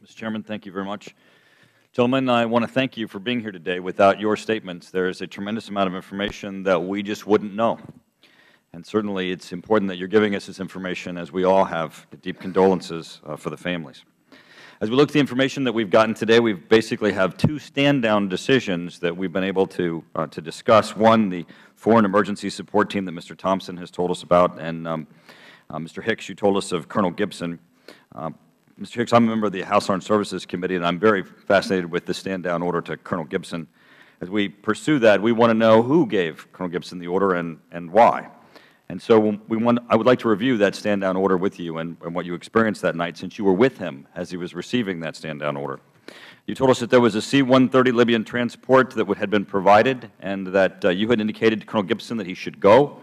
Mr. Chairman, thank you very much. Gentlemen, I want to thank you for being here today. Without your statements, there is a tremendous amount of information that we just wouldn't know. And certainly it's important that you're giving us this information, as we all have deep condolences for the families. As we look at the information that we've gotten today, we basically have two stand-down decisions that we've been able to discuss. One, the Foreign Emergency Support Team that Mr. Thompson has told us about, and Mr. Hicks, you told us of Colonel Gibson. Mr. Hicks, I'm a member of the House Armed Services Committee, and I'm very fascinated with the stand-down order to Colonel Gibson. As we pursue that, we want to know who gave Colonel Gibson the order and why. And so I would like to review that stand-down order with you and what you experienced that night, since you were with him as he was receiving that stand-down order. You told us that there was a C-130 Libyan transport that had been provided, and that you had indicated to Colonel Gibson that he should go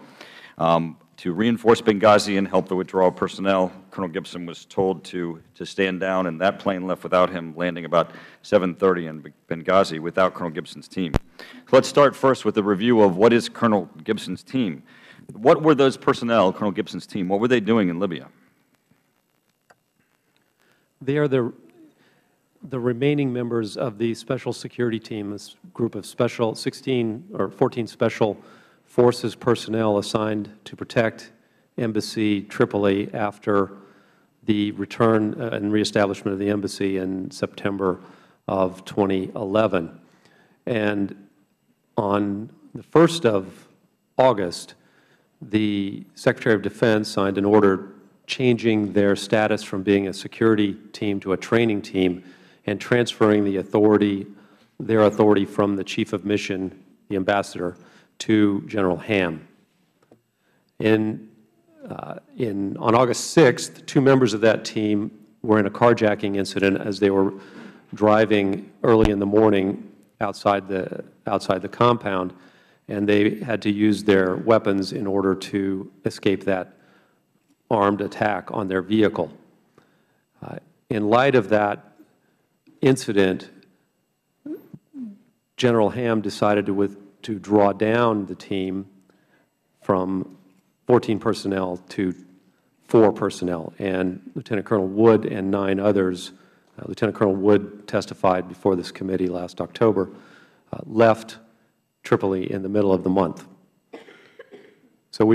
to reinforce Benghazi and help the withdrawal personnel. Colonel Gibson was told to stand down, and that plane left without him, landing about 7:30 in Benghazi without Colonel Gibson's team. So let's start first with a review of what is Colonel Gibson's team. What were those personnel, Colonel Gibson's team? What were they doing in Libya? They are the remaining members of the Special Security Team, this group of 16 or 14 Special Forces personnel assigned to protect Embassy Tripoli after the return and reestablishment of the embassy in September of 2011. And on the 1st of August, the Secretary of Defense signed an order changing their status from being a security team to a training team and transferring their authority from the Chief of Mission, the Ambassador, to General Ham. On August 6th, two members of that team were in a carjacking incident as they were driving early in the morning outside the compound, and they had to use their weapons in order to escape that armed attack on their vehicle. In light of that incident, General Ham decided to draw down the team from 14 personnel to 4 personnel, and Lieutenant Colonel Wood and 9 others, Lieutenant Colonel Wood testified before this committee last October, left Tripoli in the middle of the month. So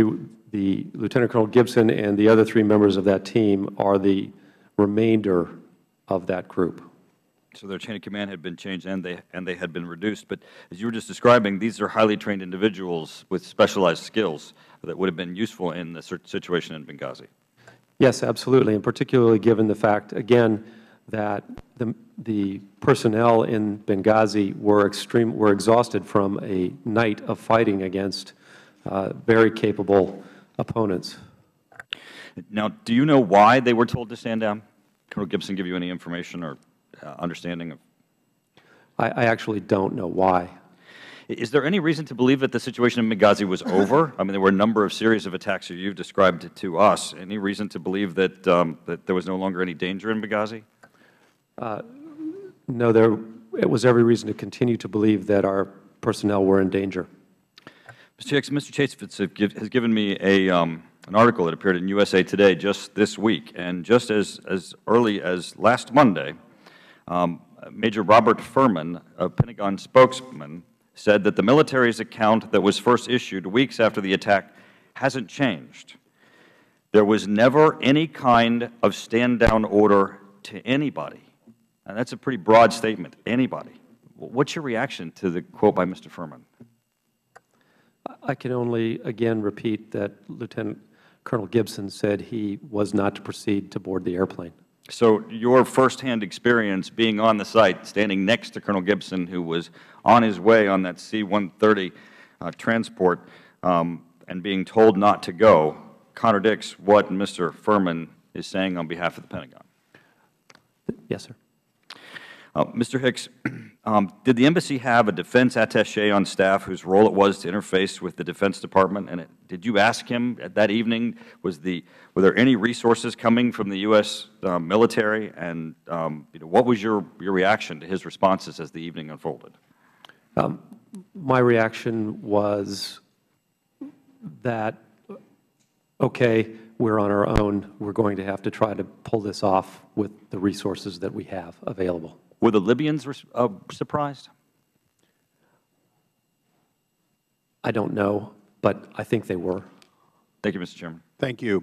the Lieutenant Colonel Gibson and the other 3 members of that team are the remainder of that group. So their chain of command had been changed and they had been reduced. But as you were just describing, these are highly trained individuals with specialized skills that would have been useful in the situation in Benghazi. Yes, absolutely, and particularly given the fact, again, that the personnel in Benghazi were exhausted from a night of fighting against very capable opponents. Now, do you know why they were told to stand down? Colonel Gibson give you any information or understanding of? I actually don't know why. Is there any reason to believe that the situation in Benghazi was over? I mean, there were a number of series of attacks that you've described to us. Any reason to believe that that there was no longer any danger in Benghazi? No, it was every reason to continue to believe that our personnel were in danger. Mr. Hicks, Mr. Chaffetz has given me an article that appeared in USA Today just this week, and just as early as last Monday, Major Robert Furman, a Pentagon spokesman, said that the military's account that was first issued weeks after the attack hasn't changed. There was never any kind of stand-down order to anybody. And that's a pretty broad statement, anybody. What's your reaction to the quote by Mr. Furman? I can only, again, repeat that Lieutenant Colonel Gibson said he was not to proceed to board the airplane. So your firsthand experience being on the site, standing next to Colonel Gibson, who was on his way on that C-130 transport, and being told not to go, contradicts what Mr. Furman is saying on behalf of the Pentagon. Yes, sir. Mr. Hicks, did the embassy have a defense attaché on staff whose role it was to interface with the Defense Department? And did you ask him that evening, were there any resources coming from the U.S. military? And what was your reaction to his responses as the evening unfolded? My reaction was that, okay, we're on our own. We're going to have to try to pull this off with the resources that we have available. Were the Libyans surprised? I don't know, but I think they were. Thank you, Mr. Chairman. Thank you.